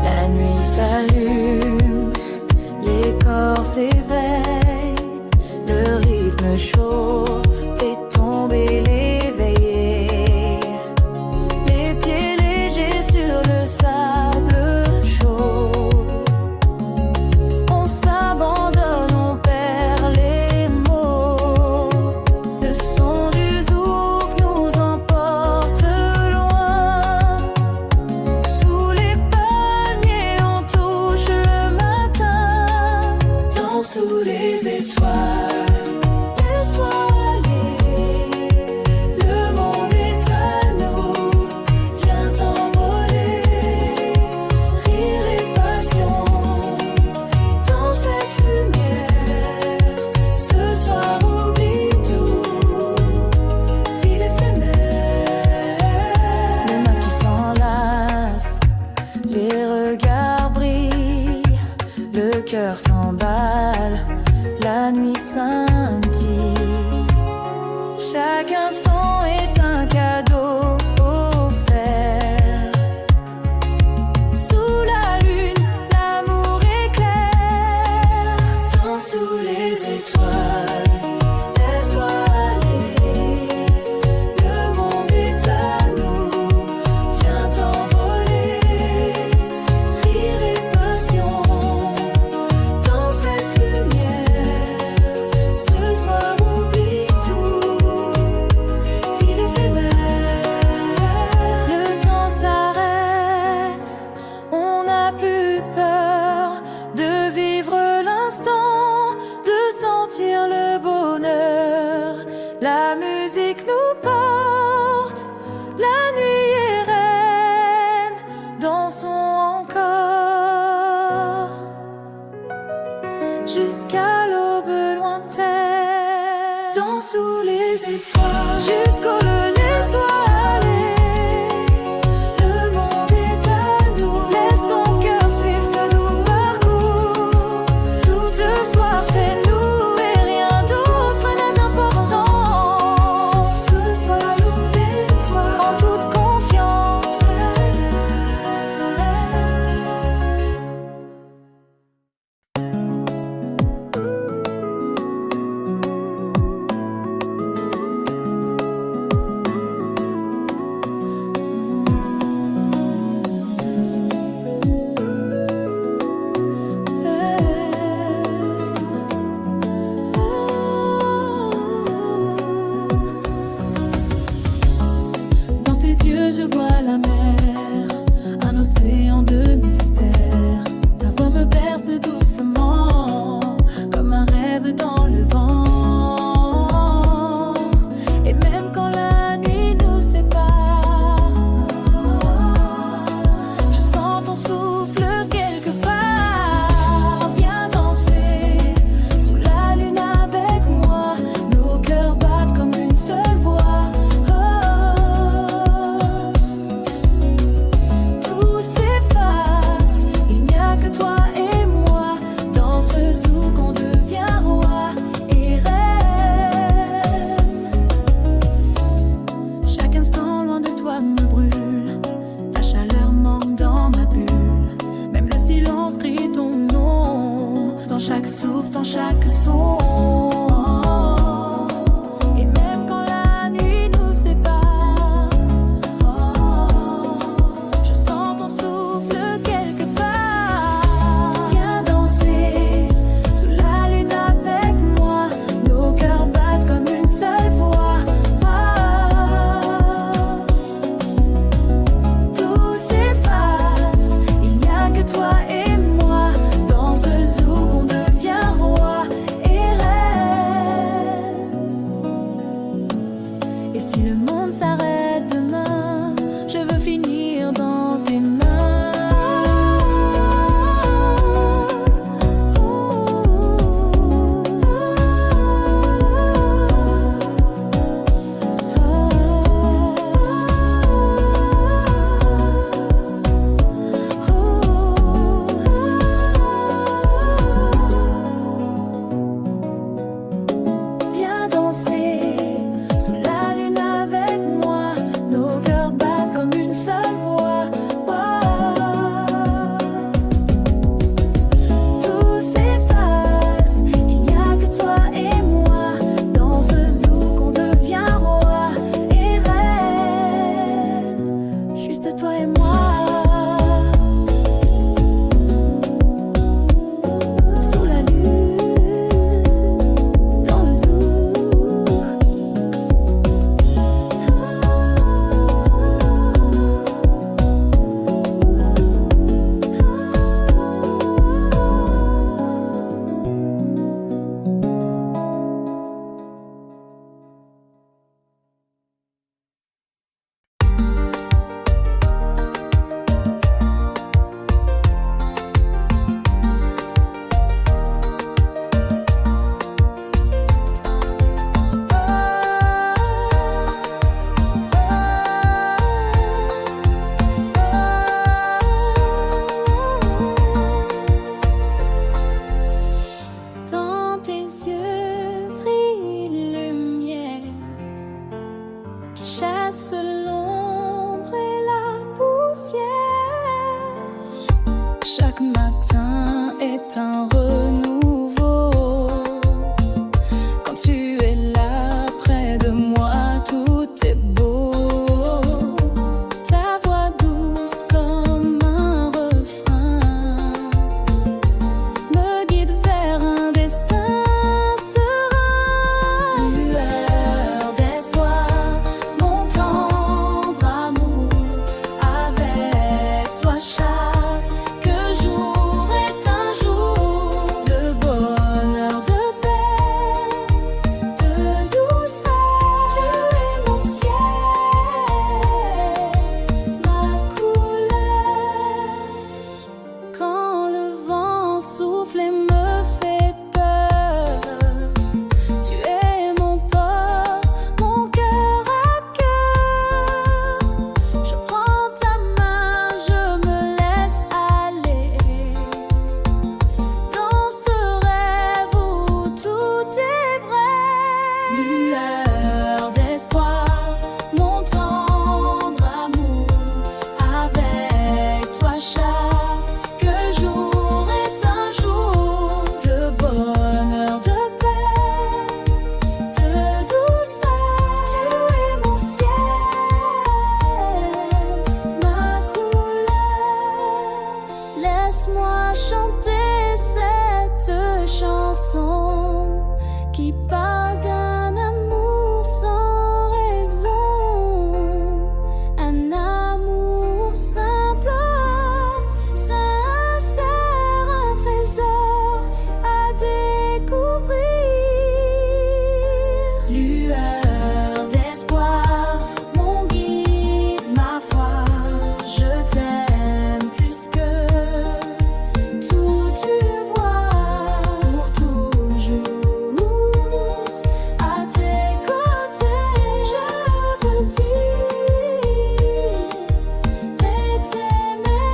S1: La nuit s'allume, les corps s'éveillent, le rythme chaud fait tomber l'éveillé. Les pieds légers sur le sable chaud, on s'abandonne, on perd les mots. Le son du zouk nous emporte loin, cœur s'emballe, la nuit scintille. Chaque instant est un cadeau offert. Sous la lune, l'amour éclaire. Dans sous les étoiles, laisse-toi aller. Le monde est à nous, viens t'envoler. Rire et passion, dans cette lumière. Ce soir oublie tout, ville éphémère. Le temps s'arrête, on n'a plus peur de vivre l'instant, de sentir le bonheur. La musique nous porte, la nuit est reine, dansons encore jusqu'à l'aube lointaine. Dans sous les étoiles, jusqu'au le laisse-toi aller. Le monde est à nous, laisse ton cœur suivre ce doux parcours. Ce soir c'est nous et rien d'autre n'a d'importance. Ce soir sous l'étoile, en toute confiance. Dans tes yeux je vois la mer, un océan de mystère. Ta voix me berce doucement, comme un rêve dans le vent. Et même quand la nuit nous sépare, je sens ton souffle quelque part. Viens danser sous la lune avec moi, nos cœurs battent comme une seule voix. Tout s'efface, il n'y a que toi et moi, dans ce zouk on devient roi et reine. Chaque instant loin de toi me brûle, ta chaleur manque dans ma bulle. Même le silence crie ton nom, dans chaque souffle, dans chaque son. Et même quand la nuit nous sépare, je sens ton souffle quelque part. Viens danser sous la lune avec moi, nos cœurs battent comme une seule voix. Tout s'efface, il n'y a que toi et moi, dans ce zouk on devient roi et reine. Et si le monde s'arrête demain, je veux finir dans tes mains. Viens danser sous la lune avec moi, nos cœurs battent comme une seule voix. Tout s'efface, il n'y a que toi et moi, dans ce zouk on devient roi et reine. Juste toi et moi. Sous la lune, dans le zouk.
S2: poussière. Chaque matin est un renouveau. Quand tu es là près de moi, tout est beau. Ta voix douce comme un refrain me guide vers un destin serein. Lueur d'espoir, mon tendre amour, avec toi chaque jour est un jour de bonheur, de paix, de douceur. Tu es mon ciel, ma couleur. Quand le vent souffle et me fait peur, tu es mon port, mon cœur à cœur. Je prends ta main, je me laisse aller dans ce rêve où tout est vrai. Lueur d'espoir, mon tendre amour, avec toi chaque jour est un jour de bonheur, de paix, de douceur. Tu es mon ciel, ma couleur. Laisse-moi chanter cette chanson qui parle d'un amour sans raison, un amour simple, sincère, un trésor à découvrir. Lueur d'espoir, mon guide, ma foi, je t'aime plus que tout, tu vois, pour toujours. À tes côtés, je veux vivre et t'aimer.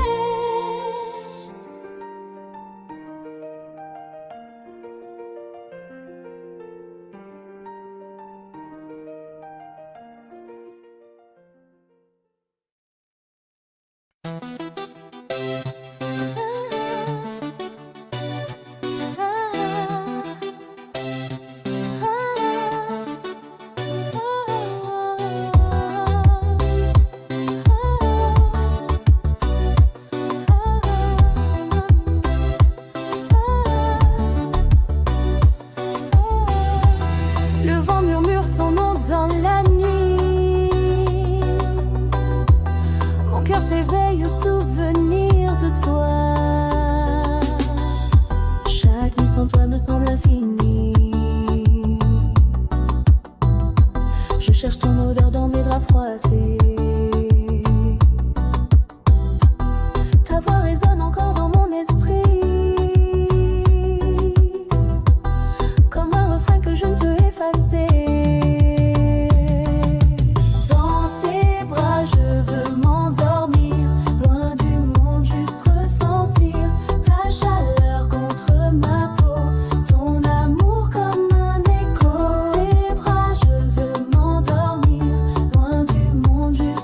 S2: Le vent murmure ton nom dans la nuit. Mon cœur s'éveille au souvenir de toi. Chaque nuit sans toi me semble infinie. Je cherche ton odeur dans mes draps froissés. Ta voix résonne encore dans mon esprit, comme un refrain que je ne peux effacer. Dans tes bras je veux m'endormir, loin du monde juste ressentir ta chaleur contre ma peau, ton amour comme un écho. Tes bras je veux m'endormir, loin du monde juste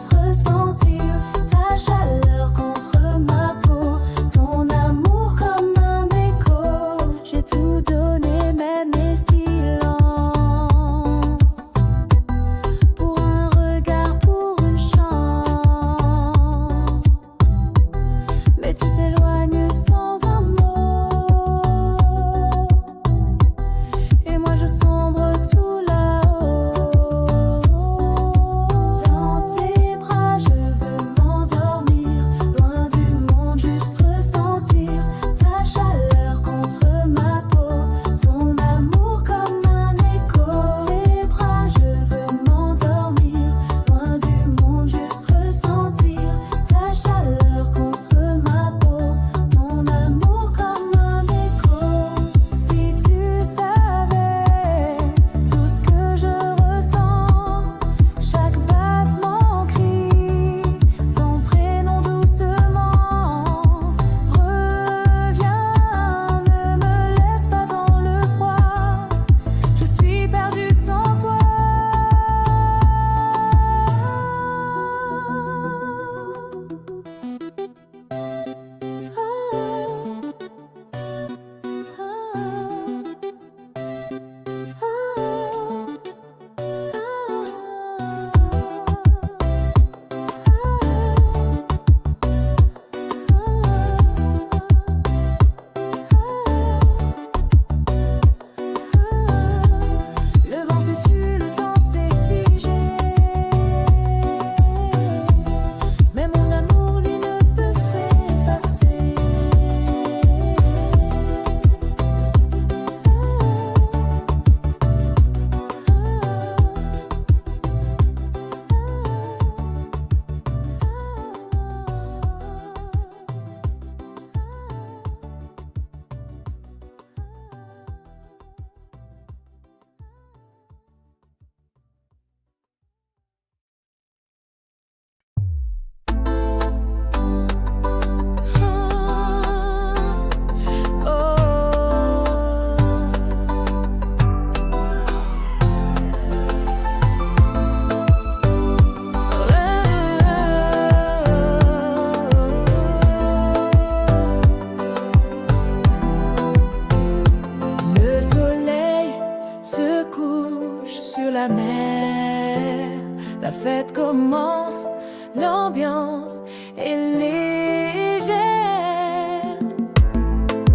S1: et légère.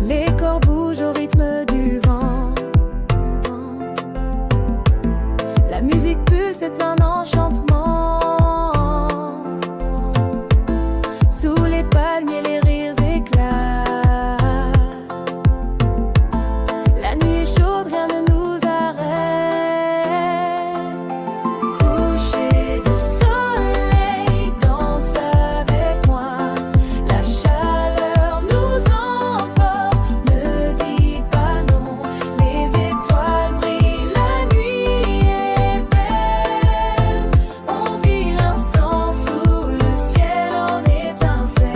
S1: Les corps bougent au rythme du vent. La musique pulse, c'est un enchantement. Sous les palmiers, les rires éclatent. La nuit est chaude, rien ne nous arrête. Coucher de soleil, danse avec moi. La chaleur nous emporte, ne dis pas non. Les étoiles brillent, la nuit est belle. On vit l'instant sous le ciel en étincelle.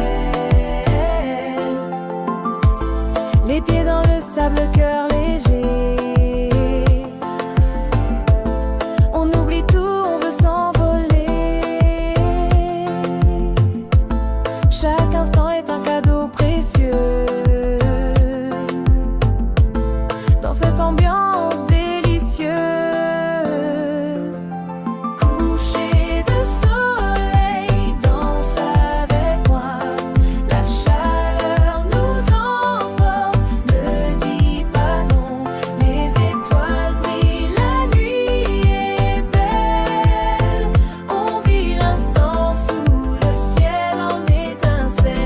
S1: Les pieds dans le sable, cœur léger. On oublie tout, on veut s'envoler. Chaque instant est un cadeau précieux. Dans cette ambiance délicieuse. Coucher de soleil, danse avec moi. La chaleur nous emporte, ne dis pas non. Les étoiles brillent, la nuit est belle. On vit l'instant sous le ciel en étincelle.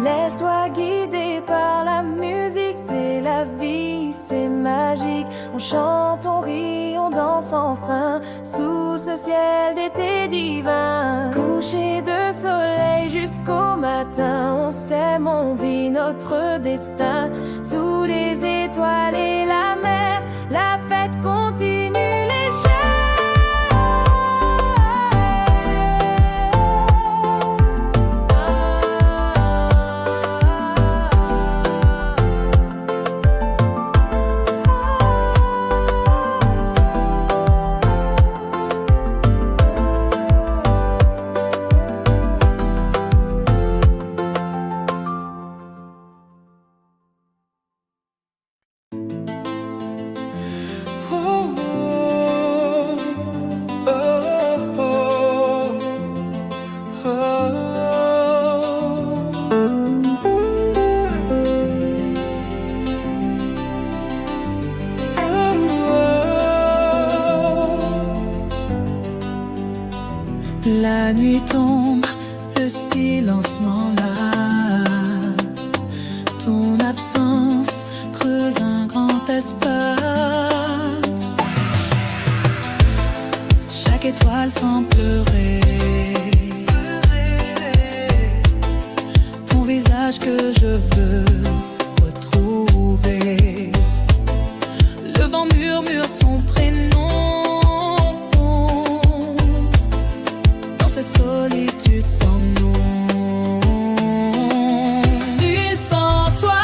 S1: Laisse-toi guider par la musique, c'est la vie, c'est magique. On chante, on rit, on danse enfin sous ce ciel d'été divin. Coucher de soleil jusqu'au matin, on s'aime, on vit notre destin. Sous les étoiles et la mer, la fête continue
S2: La nuit tombe, le silence m'enlace. Ton absence creuse un grand espace. Chaque étoile semble pleurer. Ton visage que je veux retrouver. Le vent murmure ton prénom. Cette solitude sans nom. Nuit sans toi,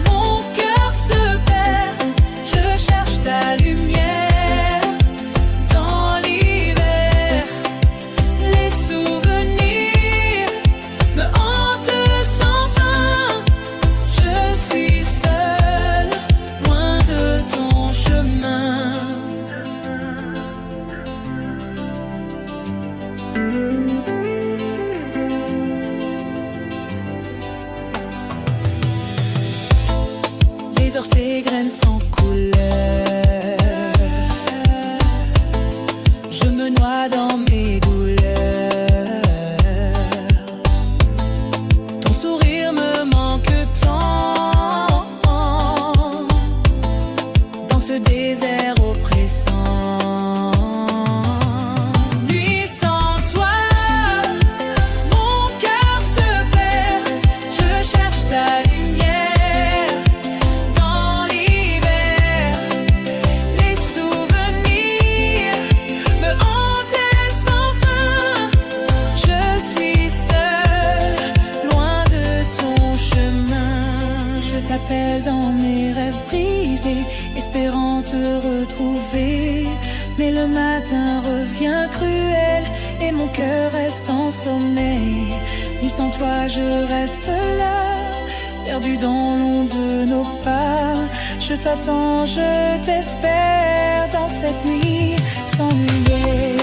S2: mon cœur se perd. Je cherche ta lumière dans l'hiver. Les souvenirs me hantent sans fin. Je suis seule, loin de ton chemin. Les heures s'égrènent sans couleur. Je me noie dans mes douleurs. Ton sourire me manque tant. Dans ce désert oppressant. Nuit sans toi, mon cœur se perd. Je cherche ta lumière dans l'hiver. Les souvenirs me hantent sans fin. Je suis seule, loin de ton chemin. Je t'appelle dans mes rêves brisés, espérant te retrouver. Mais le matin revient cruel et mon cœur reste en sommeil. Ni sans toi je reste là, perdu dans l'ombre de nos pas. Je t'attends, je t'espère dans cette nuit s'ennuyer.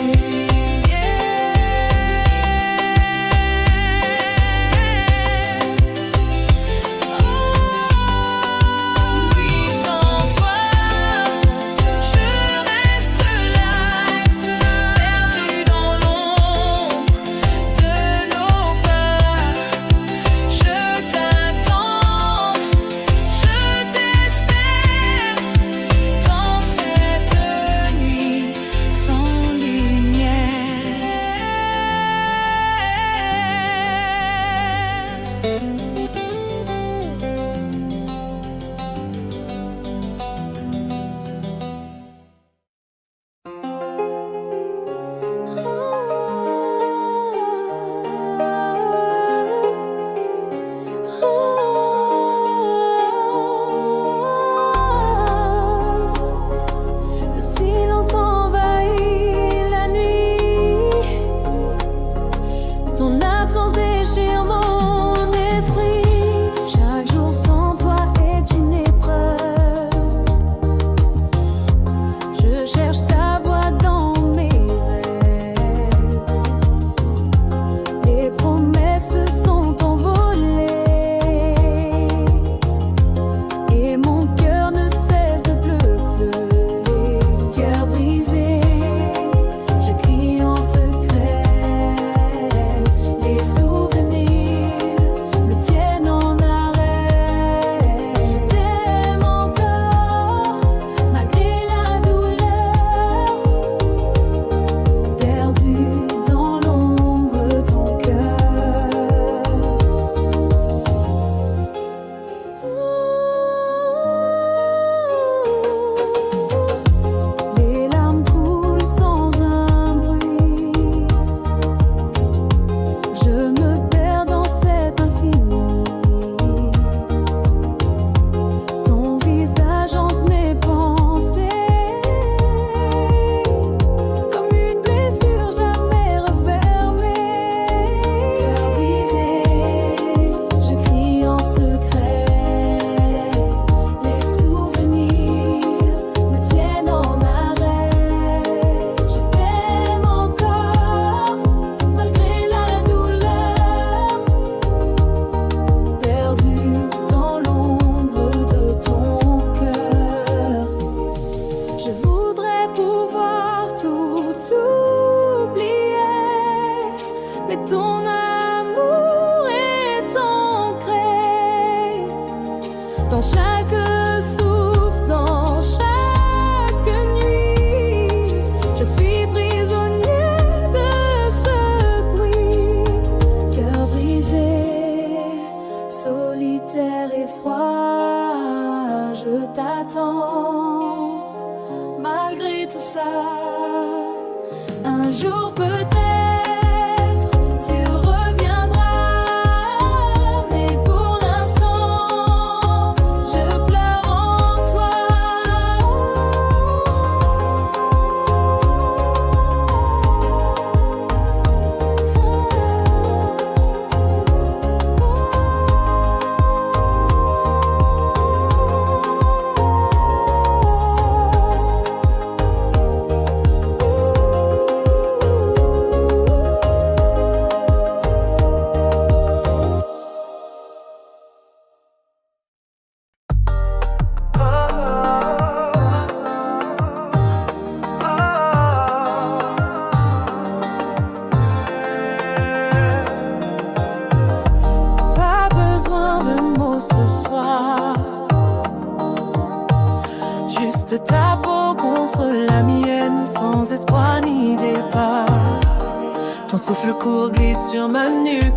S5: Souffle court glisse sur ma nuque,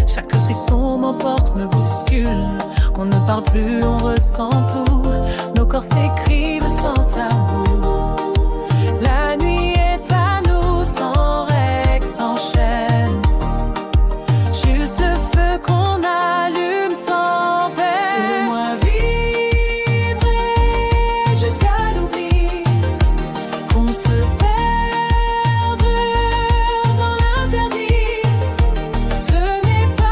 S5: chaque frisson m'emporte, me bouscule. On ne parle plus, on ressent tout, nos corps s'écrivent sans tabou. La nuit est à nous, sans règles, sans chaîne. Juste le feu qu'on allume sans peine. Fais-moi vibrer jusqu'à l'oubli, qu'on se perde dans l'interdit. Ce n'est pas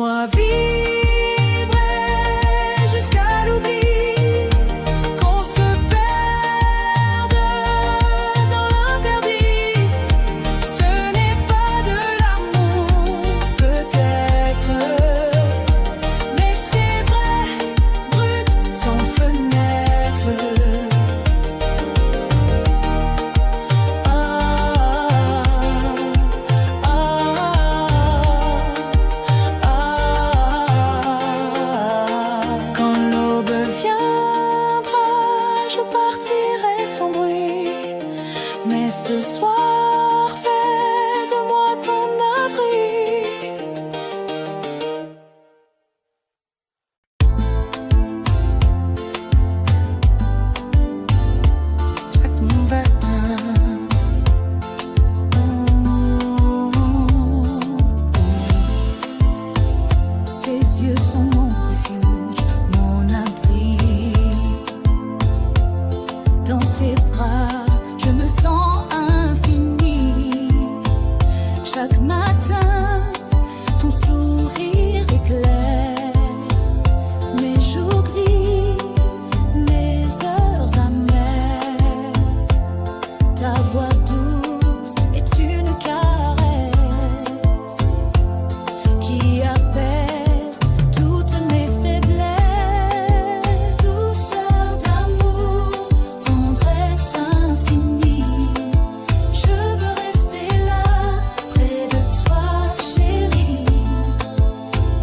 S5: Laisse-moi vivre jusqu'à l'oubli, qu'on se perde dans l'interdit. Ce n'est pas de l'amour, peut-être, mais c'est vrai, brut, sans fenêtre. Quand l'aube viendra, je partirai sans bruit. Mais ce soir, fais de moi ton abri. Chaque matin,
S1: Tes yeux sont mon refuge, mon abri. Dans tes bras, je me sens infini. Chaque matin, ton sourire éclaire mes jours gris, mes heures amères. Ta voix douce est une caresse qui apaise toutes mes faiblesses. Douceur d'amour, tendresse infinie. Je veux rester là, près de toi, chérie.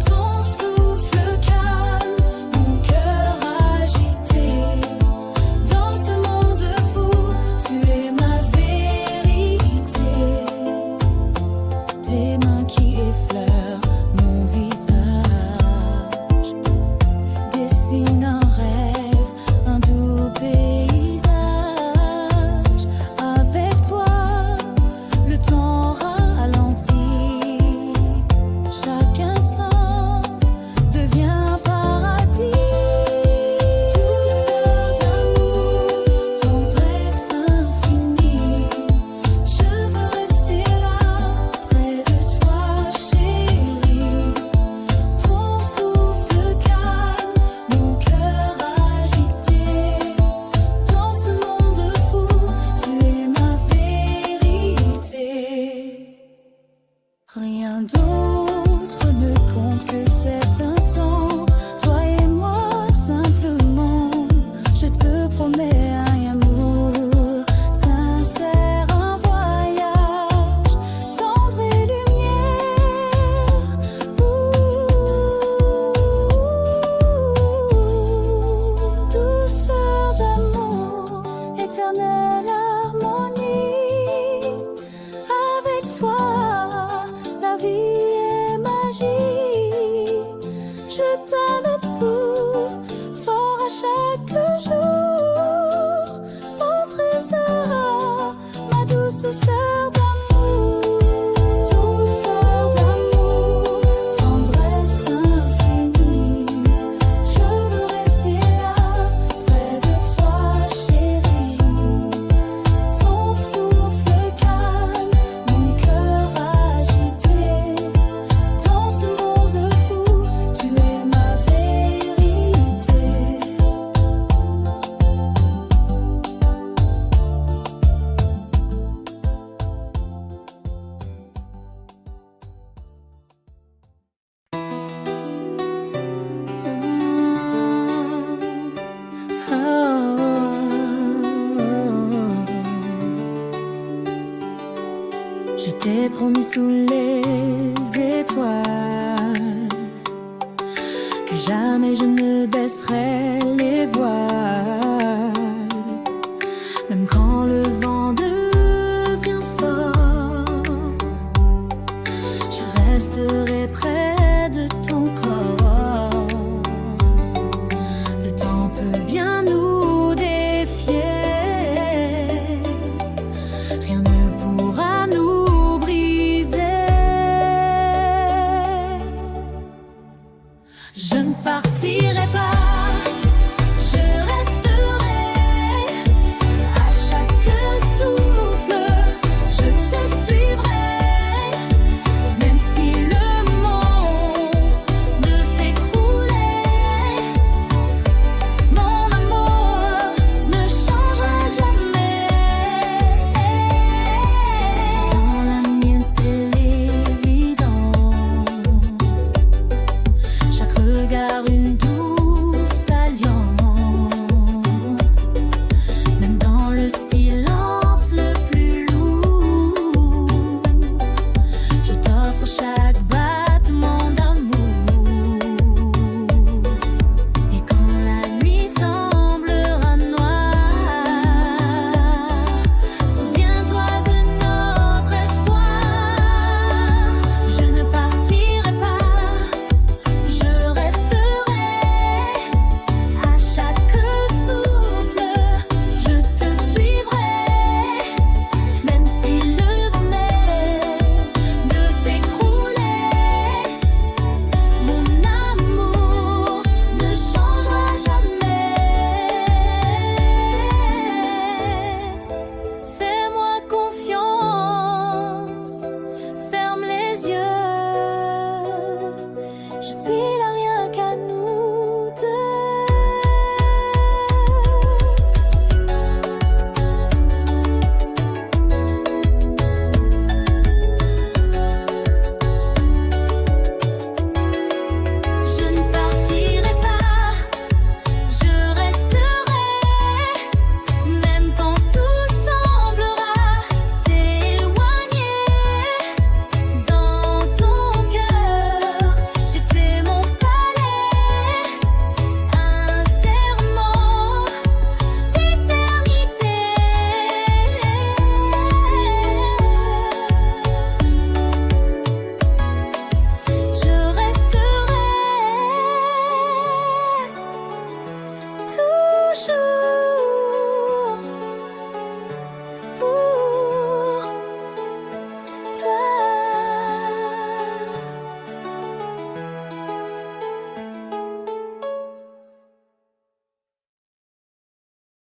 S1: Ton souffle calme, mon cœur agité. Dans ce monde fou, tu es ma vérité. Tes mains qui effleurent mon visage dessinent un rêve, un doux paysage. Avec toi, le temps ralentit. Chaque instant devient paradis. Douceur d'amour, tendresse infinie. Je veux rester là, près de toi, chérie. Ton souffle calme, mon cœur agité. Dans ce monde fou, tu es ma vérité. Rien d'autre ne compte que cet instant. Toi et moi, simplement. Je te promets un amour sincère, un voyage, tendre et lumière. Douceur d'amour, éternelle harmonie. Avec toi, la vie est magique. Je t'adore fort à chaque jour. Mon trésor, ma douce douceur d'amour. Douceur d'amour, tendresse infinie. Je veux rester là, près de toi, chérie. Ton souffle calme, mon cœur agité. Dans ce monde fou, tu es ma vérité. Je t'ai promis sous les étoiles que jamais je ne baisserai les voiles.